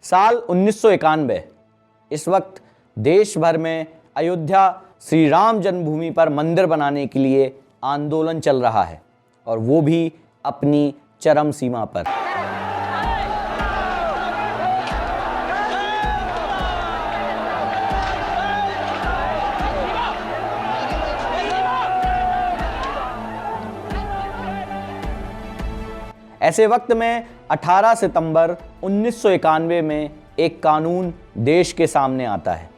साल 1991 इस वक्त देश भर में अयोध्या श्री राम जन्मभूमि पर मंदिर बनाने के लिए आंदोलन चल रहा है और वो भी अपनी चरम सीमा पर। ऐसे वक्त में 18 सितंबर 1991 में एक कानून देश के सामने आता है।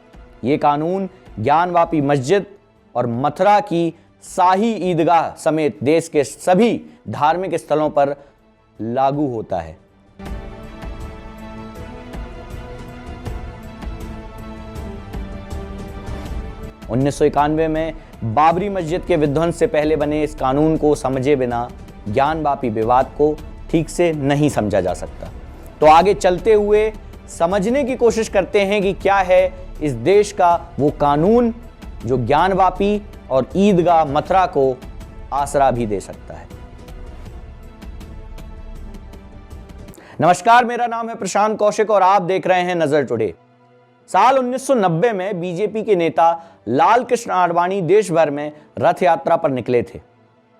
ये कानून ज्ञानवापी मस्जिद और मथुरा की शाही ईदगाह समेत देश के सभी धार्मिक स्थलों पर लागू होता है। उन्नीस सौ 1991 में बाबरी मस्जिद के विध्वंस से पहले बने इस कानून को समझे बिना ज्ञानवापी विवाद को ठीक से नहीं समझा जा सकता। तो आगे चलते हुए समझने की कोशिश करते हैं कि क्या है इस देश का वो कानून जो ज्ञानवापी और ईदगाह मथुरा को आसरा भी दे सकता है। नमस्कार, मेरा नाम है प्रशांत कौशिक और आप देख रहे हैं नजर टुडे। साल 1990 में बीजेपी के नेता लाल कृष्ण आडवाणी देश भर में रथ यात्रा पर निकले थे।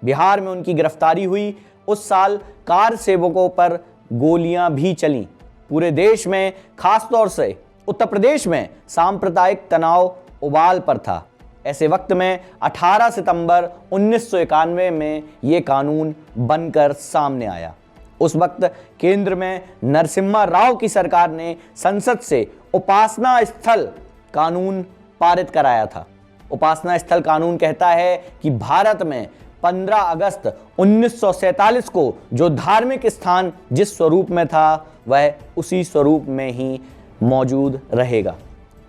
बिहार में उनकी गिरफ्तारी हुई। उस साल कार सेवकों पर गोलियां भी चलीं। पूरे देश में, खासतौर से उत्तर प्रदेश में सांप्रदायिक तनाव उबाल पर था। ऐसे वक्त में 18 सितंबर 1991 में यह कानून बनकर सामने आया। उस वक्त केंद्र में नरसिम्हा राव की सरकार ने संसद से उपासना स्थल कानून पारित कराया था। उपासना स्थल कानून कहता है कि भारत में 15 अगस्त 1947 को जो धार्मिक स्थान जिस स्वरूप में था वह उसी स्वरूप में ही मौजूद रहेगा।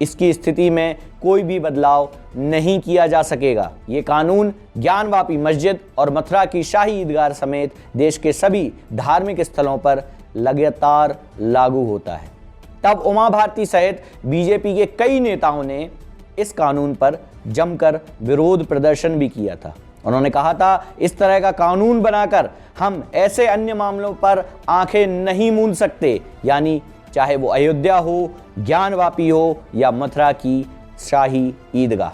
इसकी स्थिति में कोई भी बदलाव नहीं किया जा सकेगा। ये कानून ज्ञानवापी मस्जिद और मथुरा की शाही ईदगाह समेत देश के सभी धार्मिक स्थलों पर लगातार लागू होता है। तब उमा भारती सहित बीजेपी के कई नेताओं ने इस कानून पर जमकर विरोध प्रदर्शन भी किया था। उन्होंने कहा था, इस तरह का कानून बनाकर हम ऐसे अन्य मामलों पर आंखें नहीं मूंद सकते, यानी चाहे वो अयोध्या हो, ज्ञानवापी हो या मथुरा की शाही ईदगाह।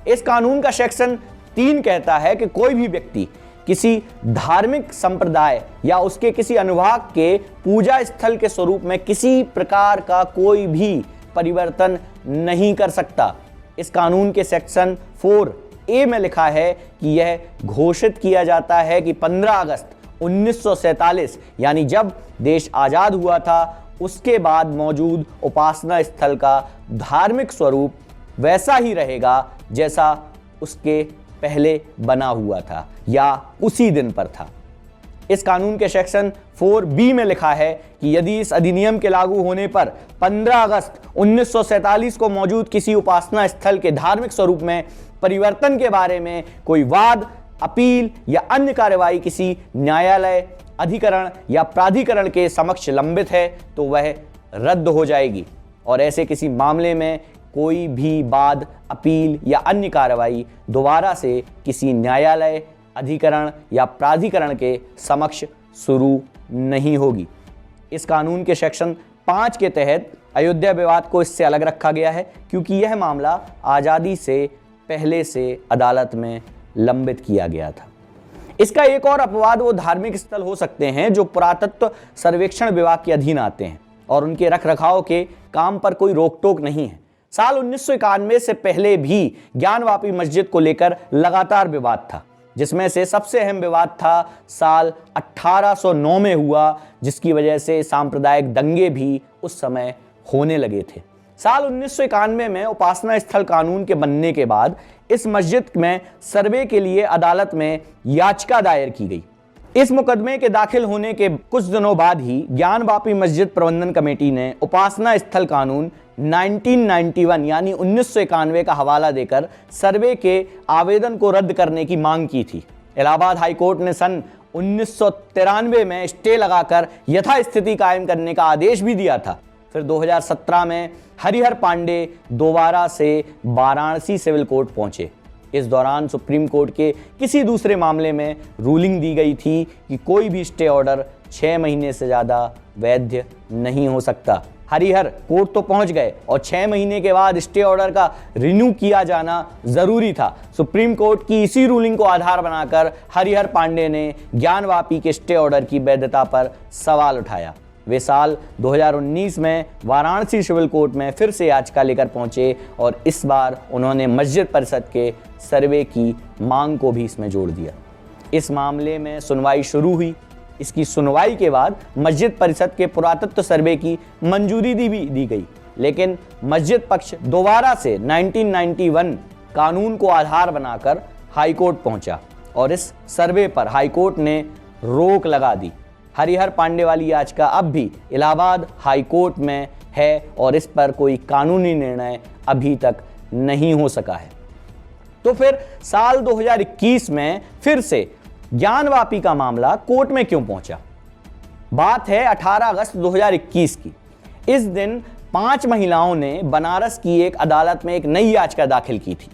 इस कानून का सेक्शन 3 कहता है कि कोई भी व्यक्ति किसी धार्मिक संप्रदाय या उसके किसी अनुभाग के पूजा स्थल के स्वरूप में किसी प्रकार का कोई भी परिवर्तन नहीं कर सकता। इस कानून के सेक्शन 4A में लिखा है कि यह घोषित किया जाता है कि 15 अगस्त 1947 यानी जब देश आजाद हुआ था उसके बाद मौजूद उपासना स्थल का धार्मिक स्वरूप वैसा ही रहेगा जैसा उसके पहले बना हुआ था या उसी दिन पर था। इस कानून के सेक्शन 4B में लिखा है कि यदि इस अधिनियम के लागू होने पर 15 अगस्त 1947 को मौजूद किसी उपासना स्थल के धार्मिक स्वरूप में परिवर्तन के बारे में कोई वाद, अपील या अन्य कार्यवाही किसी न्यायालय, अधिकरण या प्राधिकरण के समक्ष लंबित है तो वह रद्द हो जाएगी और ऐसे किसी मामले में कोई भी वाद, अपील या अन्य कार्यवाही दोबारा से किसी न्यायालय, अधिकरण या प्राधिकरण के समक्ष शुरू नहीं होगी। इस कानून के सेक्शन 5 के तहत अयोध्या विवाद को इससे अलग रखा गया है क्योंकि यह मामला आज़ादी से पहले से अदालत में लंबित किया गया था। इसका एक और अपवाद वो धार्मिक स्थल हो सकते हैं जो पुरातत्व सर्वेक्षण विभाग के अधीन आते हैं और उनके रखरखाव के काम पर कोई रोक टोक नहीं है। साल 1991 से पहले भी ज्ञानवापी मस्जिद को लेकर लगातार विवाद था, जिसमें से सबसे अहम विवाद था साल 1809 में हुआ, जिसकी वजह से सांप्रदायिक दंगे भी उस समय होने लगे थे। साल 1991 में उपासना स्थल कानून के बनने के बाद इस मस्जिद में सर्वे के लिए अदालत में याचिका दायर की गई। इस मुकदमे के दाखिल होने के कुछ दिनों बाद ही ज्ञानवापी मस्जिद प्रबंधन कमेटी ने उपासना स्थल कानून 1991 यानी 1991 का हवाला देकर सर्वे के आवेदन को रद्द करने की मांग की थी। इलाहाबाद हाईकोर्ट ने सन 1993 में स्टे लगाकर यथास्थिति कायम करने का आदेश भी दिया था। फिर 2017 में हरिहर पांडे दोबारा से वाराणसी सिविल कोर्ट पहुंचे। इस दौरान सुप्रीम कोर्ट के किसी दूसरे मामले में रूलिंग दी गई थी कि कोई भी स्टे ऑर्डर 6 महीने से ज़्यादा वैध नहीं हो सकता। हरिहर कोर्ट तो पहुंच गए और 6 महीने के बाद स्टे ऑर्डर का रिन्यू किया जाना जरूरी था। सुप्रीम कोर्ट की इसी रूलिंग को आधार बनाकर हरिहर पांडे ने ज्ञानवापी के स्टे ऑर्डर की वैधता पर सवाल उठाया। वे साल 2019 में वाराणसी सिविल कोर्ट में फिर से याचिका लेकर पहुंचे और इस बार उन्होंने मस्जिद परिषद के सर्वे की मांग को भी इसमें जोड़ दिया। इस मामले में सुनवाई शुरू हुई। इसकी सुनवाई के बाद मस्जिद परिषद के पुरातत्व सर्वे की मंजूरी दी गई, लेकिन मस्जिद पक्ष दोबारा से 1991 कानून को आधार बनाकर हाईकोर्ट पहुंचा और इस सर्वे पर हाईकोर्ट ने रोक लगा दी। हरिहर पांडे वाली याचिका अब भी इलाहाबाद हाईकोर्ट में है और इस पर कोई कानूनी निर्णय अभी तक नहीं हो सका है। तो फिर साल 2021 में फिर से ज्ञानवापी का मामला कोर्ट में क्यों पहुंचा? बात है 18 अगस्त 2021 की। इस दिन 5 महिलाओं ने बनारस की एक अदालत में एक नई याचिका दाखिल की थी।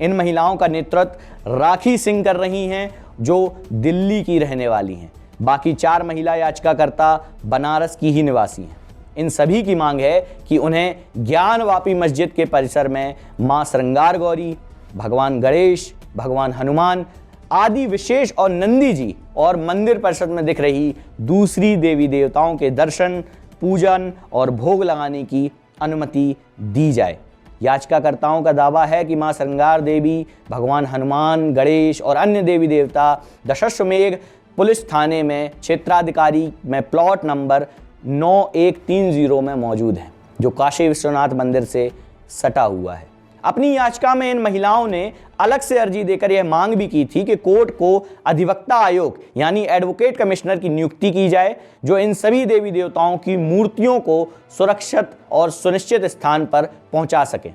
इन महिलाओं का नेतृत्व राखी सिंह कर रही हैं, जो दिल्ली की रहने वाली हैं। बाकी 4 महिला याचिकाकर्ता बनारस की ही निवासी हैं। इन सभी की मांग है कि उन्हें ज्ञानवापी मस्जिद के परिसर में मां श्रृंगार गौरी, भगवान गणेश, भगवान हनुमान आदि विशेष और नंदी जी और मंदिर परिसर में दिख रही दूसरी देवी देवताओं के दर्शन, पूजन और भोग लगाने की अनुमति दी जाए। याचिकाकर्ताओं का दावा है कि मां श्रृंगार देवी, भगवान हनुमान, गणेश और अन्य देवी देवता दशाश्वमेध पुलिस थाने में क्षेत्राधिकारी में प्लॉट नंबर 9130 में मौजूद हैं, जो काशी विश्वनाथ मंदिर से सटा हुआ है। अपनी याचिका में इन महिलाओं ने अलग से अर्जी देकर यह मांग भी की थी कि कोर्ट को अधिवक्ता आयोग यानी एडवोकेट कमिश्नर की नियुक्ति की जाए, जो इन सभी देवी देवताओं की मूर्तियों को सुरक्षित और सुनिश्चित स्थान पर पहुंचा सके।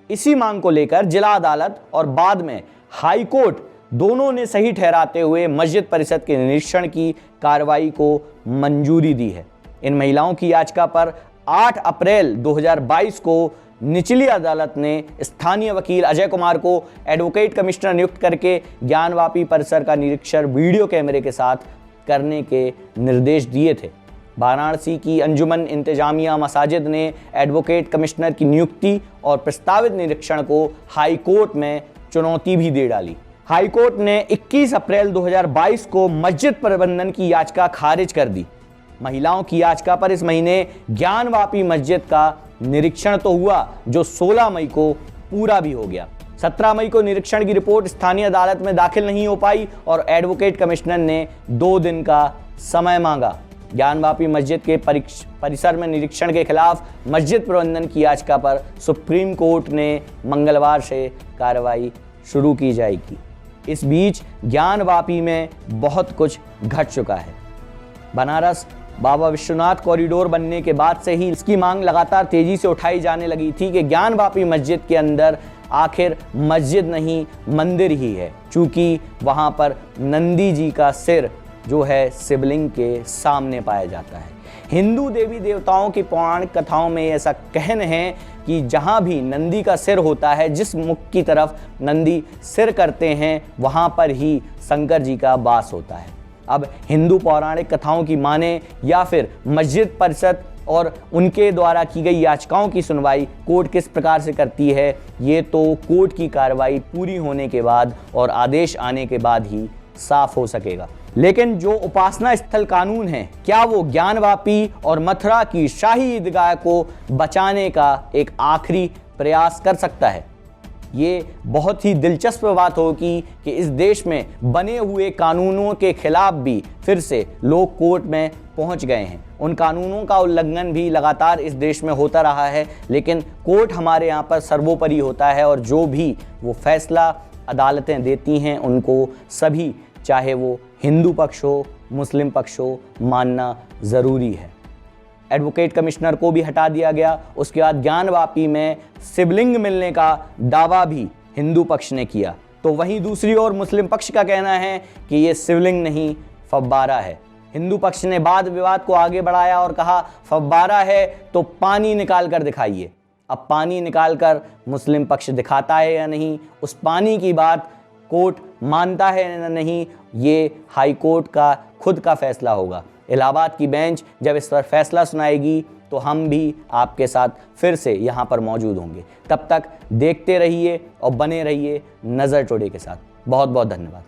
इसी मांग को लेकर जिला अदालत और बाद में हाई कोर्ट दोनों ने सही ठहराते हुए मस्जिद परिषद के निरीक्षण की कार्रवाई को मंजूरी दी है। इन महिलाओं की याचिका पर 8 अप्रैल 2022 को निचली अदालत ने स्थानीय वकील अजय कुमार को एडवोकेट कमिश्नर नियुक्त करके ज्ञानवापी परिसर का निरीक्षण वीडियो कैमरे के साथ करने के निर्देश दिए थे। वाराणसी की अंजुमन इंतजामिया मसाजिद ने एडवोकेट कमिश्नर की नियुक्ति और प्रस्तावित निरीक्षण को हाई कोर्ट में चुनौती भी दे डाली। हाई कोर्ट ने 21 अप्रैल 2022 को मस्जिद प्रबंधन की याचिका खारिज कर दी। महिलाओं की याचिका पर इस महीने ज्ञानवापी मस्जिद का निरीक्षण तो हुआ, जो 16 मई को पूरा भी हो गया। 17 मई को निरीक्षण की रिपोर्ट स्थानीय अदालत में दाखिल नहीं हो पाई और एडवोकेट कमिश्नर ने 2 दिन का समय मांगा। ज्ञानवापी मस्जिद के परिसर में निरीक्षण के खिलाफ मस्जिद प्रबंधन की याचिका पर सुप्रीम कोर्ट ने मंगलवार से कार्रवाई शुरू की जाएगी। इस बीच ज्ञानवापी में बहुत कुछ घट चुका है। बनारस बाबा विश्वनाथ कॉरिडोर बनने के बाद से ही इसकी मांग लगातार तेजी से उठाई जाने लगी थी कि ज्ञानवापी मस्जिद के अंदर आखिर मस्जिद नहीं मंदिर ही है, चूंकि वहां पर नंदी जी का सिर जो है शिवलिंग के सामने पाया जाता है। हिंदू देवी देवताओं की पौराणिक कथाओं में ऐसा कहन है कि जहां भी नंदी का सिर होता है, जिस मुख की तरफ नंदी सिर करते हैं, वहां पर ही शंकर जी का वास होता है। अब हिंदू पौराणिक कथाओं की माने या फिर मस्जिद परिषद और उनके द्वारा की गई याचिकाओं की सुनवाई कोर्ट किस प्रकार से करती है, ये तो कोर्ट की कार्रवाई पूरी होने के बाद और आदेश आने के बाद ही साफ हो सकेगा। लेकिन जो उपासना स्थल कानून है, क्या वो ज्ञानवापी और मथुरा की शाही ईदगाह को बचाने का एक आखिरी प्रयास कर सकता है? ये बहुत ही दिलचस्प बात होगी कि इस देश में बने हुए कानूनों के खिलाफ भी फिर से लोग कोर्ट में पहुंच गए हैं। उन कानूनों का उल्लंघन भी लगातार इस देश में होता रहा है, लेकिन कोर्ट हमारे यहाँ पर सर्वोपरि होता है और जो भी वो फैसला अदालतें देती हैं उनको सभी, चाहे वो हिंदू पक्ष हो, मुस्लिम पक्ष हो, मानना ज़रूरी है। एडवोकेट कमिश्नर को भी हटा दिया गया। उसके बाद ज्ञानवापी में शिवलिंग मिलने का दावा भी हिंदू पक्ष ने किया, तो वहीं दूसरी ओर मुस्लिम पक्ष का कहना है कि ये शिवलिंग नहीं फव्वारा है। हिंदू पक्ष ने वाद विवाद को आगे बढ़ाया और कहा फव्वारा है तो पानी निकाल कर दिखाइए। अब पानी निकाल कर मुस्लिम पक्ष दिखाता है या नहीं, उस पानी की बात कोर्ट मानता है या नहीं, ये हाई कोर्ट का खुद का फैसला होगा। इलाहाबाद की बेंच जब इस पर फैसला सुनाएगी तो हम भी आपके साथ फिर से यहाँ पर मौजूद होंगे। तब तक देखते रहिए और बने रहिए नज़र टुडे के साथ। बहुत बहुत धन्यवाद।